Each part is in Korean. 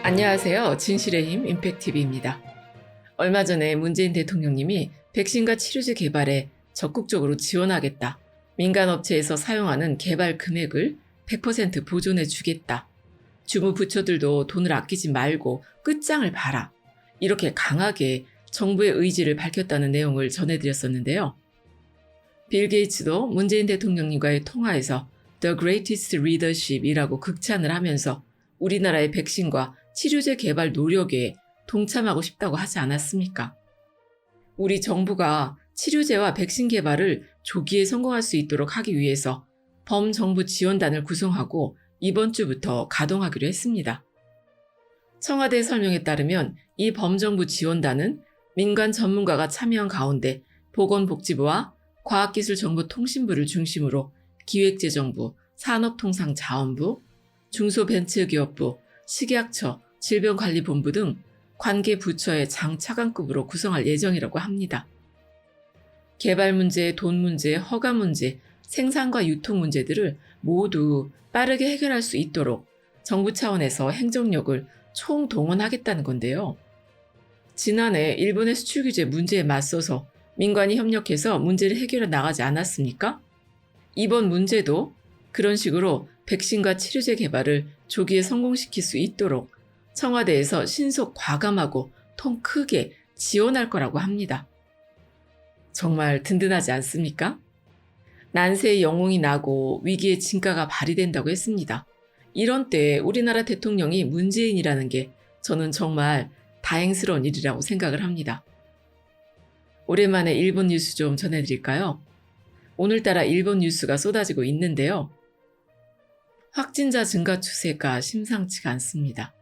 안녕하세요. 진실의 힘 임팩TV입니다. 얼마 전에 문재인 대통령님이 백신과 치료제 개발에 적극적으로 지원하겠다. 민간 업체에서 사용하는 개발 금액을 100% 보존해 주겠다. 주무부처들도 돈을 아끼지 말고 끝장을 봐라. 이렇게 강하게 정부의 의지를 밝혔다는 내용을 전해드렸었는데요. 빌 게이츠도 문재인 대통령님과의 통화에서 The Greatest Leadership이라고 극찬을 하면서 우리나라의 백신과 치료제 개발 노력에 동참하고 싶다고 하지 않았습니까? 우리 정부가 치료제와 백신 개발을 조기에 성공할 수 있도록 하기 위해서 범정부 지원단을 구성하고 이번 주부터 가동하기로 했습니다. 청와대 설명에 따르면 이 범정부 지원단은 민간 전문가가 참여한 가운데 보건복지부와 과학기술정보통신부를 중심으로 기획재정부, 산업통상자원부, 중소벤처기업부, 식약처, 질병관리본부 등 관계 부처의 장차관급으로 구성할 예정이라고 합니다. 개발 문제, 돈 문제, 허가 문제, 생산과 유통 문제들을 모두 빠르게 해결할 수 있도록 정부 차원에서 행정력을 총동원하겠다는 건데요. 지난해 일본의 수출 규제 문제에 맞서서 민관이 협력해서 문제를 해결해 나가지 않았습니까? 이번 문제도 그런 식으로 백신과 치료제 개발을 조기에 성공시킬 수 있도록 청와대에서 신속 과감하고 통 크게 지원할 거라고 합니다. 정말 든든하지 않습니까? 난세의 영웅이 나고 위기의 진가가 발휘된다고 했습니다. 이런 때 우리나라 대통령이 문재인이라는 게 저는 정말 다행스러운 일이라고 생각을 합니다. 오랜만에 일본 뉴스 좀 전해드릴까요? 오늘따라 일본 뉴스가 쏟아지고 있는데요. 확진자 증가 추세가 심상치가 않습니다.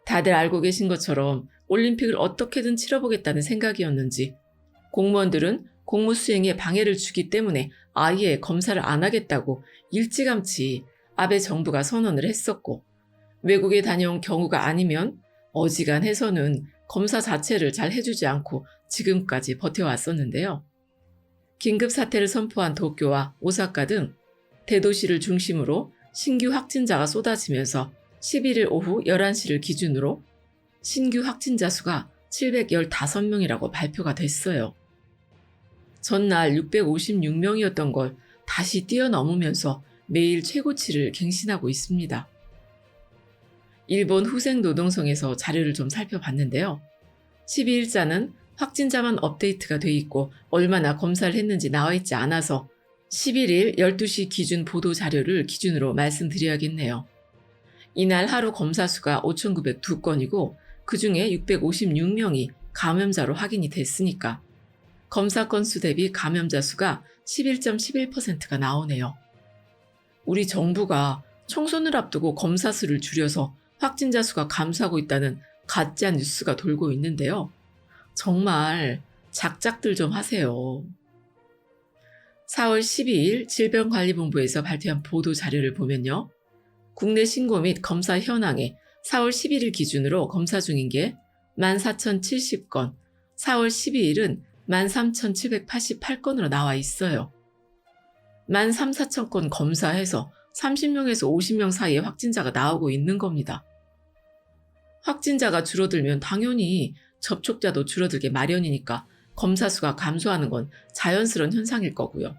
다들 알고 계신 것처럼 올림픽을 어떻게든 치러보겠다는 생각이었는지 공무원들은 공무 수행에 방해를 주기 때문에 아예 검사를 안 하겠다고 일찌감치 아베 정부가 선언을 했었고, 외국에 다녀온 경우가 아니면 어지간해서는 검사 자체를 잘 해주지 않고 지금까지 버텨왔었는데요. 긴급 사태를 선포한 도쿄와 오사카 등 대도시를 중심으로 신규 확진자가 쏟아지면서 11일 오후 11시를 기준으로 신규 확진자 수가 715명이라고 발표가 됐어요. 전날 656명이었던 걸 다시 뛰어넘으면서 매일 최고치를 갱신하고 있습니다. 일본 후생노동성에서 자료를 좀 살펴봤는데요. 12일자는 확진자만 업데이트가 돼 있고 얼마나 검사를 했는지 나와 있지 않아서 11일 12시 기준 보도 자료를 기준으로 말씀드려야겠네요. 이날 하루 검사 수가 5,902건이고 그중에 656명이 감염자로 확인이 됐으니까 검사 건수 대비 감염자 수가 11.11%가 나오네요. 우리 정부가 총선을 앞두고 검사 수를 줄여서 확진자 수가 감소하고 있다는 가짜 뉴스가 돌고 있는데요. 정말 작작들 좀 하세요. 4월 12일 질병관리본부에서 발표한 보도 자료를 보면요. 국내 신고 및 검사 현황에 4월 11일 기준으로 검사 중인 게 14,070건, 4월 12일은 13,788건으로 나와 있어요. 13,000~14,000건 검사해서 30명에서 50명 사이에 확진자가 나오고 있는 겁니다. 확진자가 줄어들면 당연히 접촉자도 줄어들게 마련이니까 검사 수가 감소하는 건 자연스러운 현상일 거고요.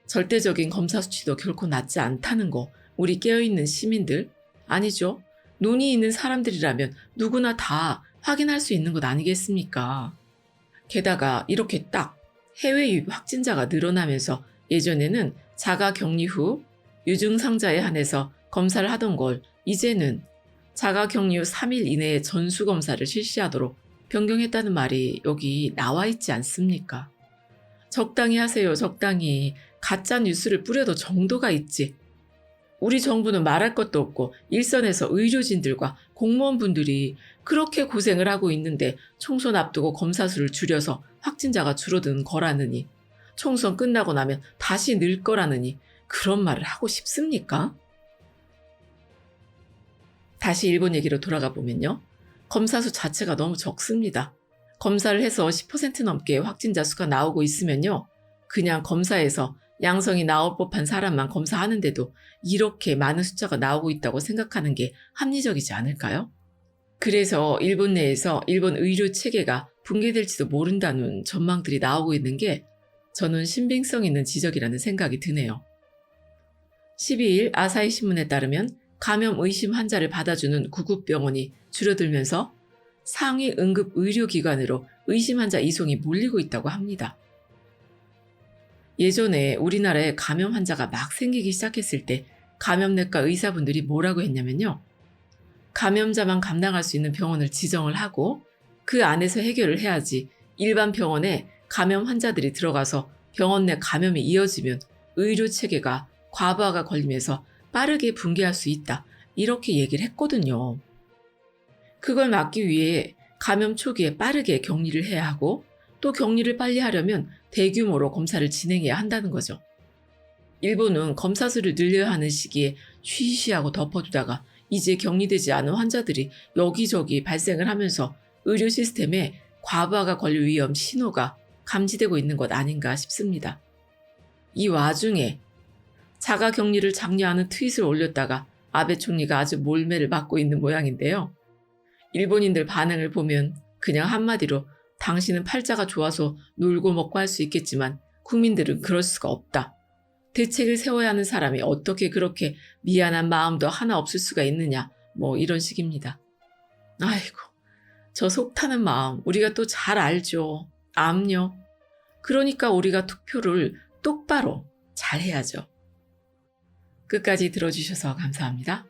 절대적인 검사 수치도 결코 낮지 않다는 거 우리 깨어있는 시민들, 아니죠? 눈이 있는 사람들이라면 누구나 다 확인할 수 있는 것 아니겠습니까? 게다가 이렇게 딱 해외 유입 확진자가 늘어나면서 예전에는 자가 격리 후 유증상자에 한해서 검사를 하던 걸 이제는 자가 격리 후 3일 이내에 전수검사를 실시하도록 변경했다는 말이 여기 나와 있지 않습니까? 적당히 하세요, 적당히. 가짜 뉴스를 뿌려도 정도가 있지. 우리 정부는 말할 것도 없고 일선에서 의료진들과 공무원분들이 그렇게 고생을 하고 있는데 총선 앞두고 검사 수를 줄여서 확진자가 줄어드는 거라느니, 총선 끝나고 나면 다시 늘 거라느니 그런 말을 하고 싶습니까? 다시 일본 얘기로 돌아가 보면요. 검사 수 자체가 너무 적습니다. 검사를 해서 10% 넘게 확진자 수가 나오고 있으면요. 그냥 검사에서 양성이 나올 법한 사람만 검사하는데도 이렇게 많은 숫자가 나오고 있다고 생각하는 게 합리적이지 않을까요? 그래서 일본 내에서 일본 의료 체계가 붕괴될지도 모른다는 전망들이 나오고 있는 게 저는 신빙성 있는 지적이라는 생각이 드네요. 12일 아사히 신문에 따르면 감염 의심 환자를 받아주는 구급병원이 줄어들면서 상위 응급 의료기관으로 의심 환자 이송이 몰리고 있다고 합니다. 예전에 우리나라에 감염 환자가 막 생기기 시작했을 때 감염내과 의사분들이 뭐라고 했냐면요. 감염자만 감당할 수 있는 병원을 지정을 하고 그 안에서 해결을 해야지 일반 병원에 감염 환자들이 들어가서 병원 내 감염이 이어지면 의료 체계가 과부하가 걸리면서 빠르게 붕괴할 수 있다. 이렇게 얘기를 했거든요. 그걸 막기 위해 감염 초기에 빠르게 격리를 해야 하고 또 격리를 빨리 하려면 대규모로 검사를 진행해야 한다는 거죠. 일본은 검사 수를 늘려야 하는 시기에 쉬쉬하고 덮어두다가 이제 격리되지 않은 환자들이 여기저기 발생을 하면서 의료 시스템에 과부하가 걸릴 위험 신호가 감지되고 있는 것 아닌가 싶습니다. 이 와중에 자가 격리를 장려하는 트윗을 올렸다가 아베 총리가 아주 몰매를 맞고 있는 모양인데요. 일본인들 반응을 보면 그냥 한마디로 당신은 팔자가 좋아서 놀고 먹고 할 수 있겠지만 국민들은 그럴 수가 없다. 대책을 세워야 하는 사람이 어떻게 그렇게 미안한 마음도 하나 없을 수가 있느냐, 뭐 이런 식입니다. 아이고, 저 속 타는 마음 우리가 또 잘 알죠. 암요. 그러니까 우리가 투표를 똑바로 잘 해야죠. 끝까지 들어주셔서 감사합니다.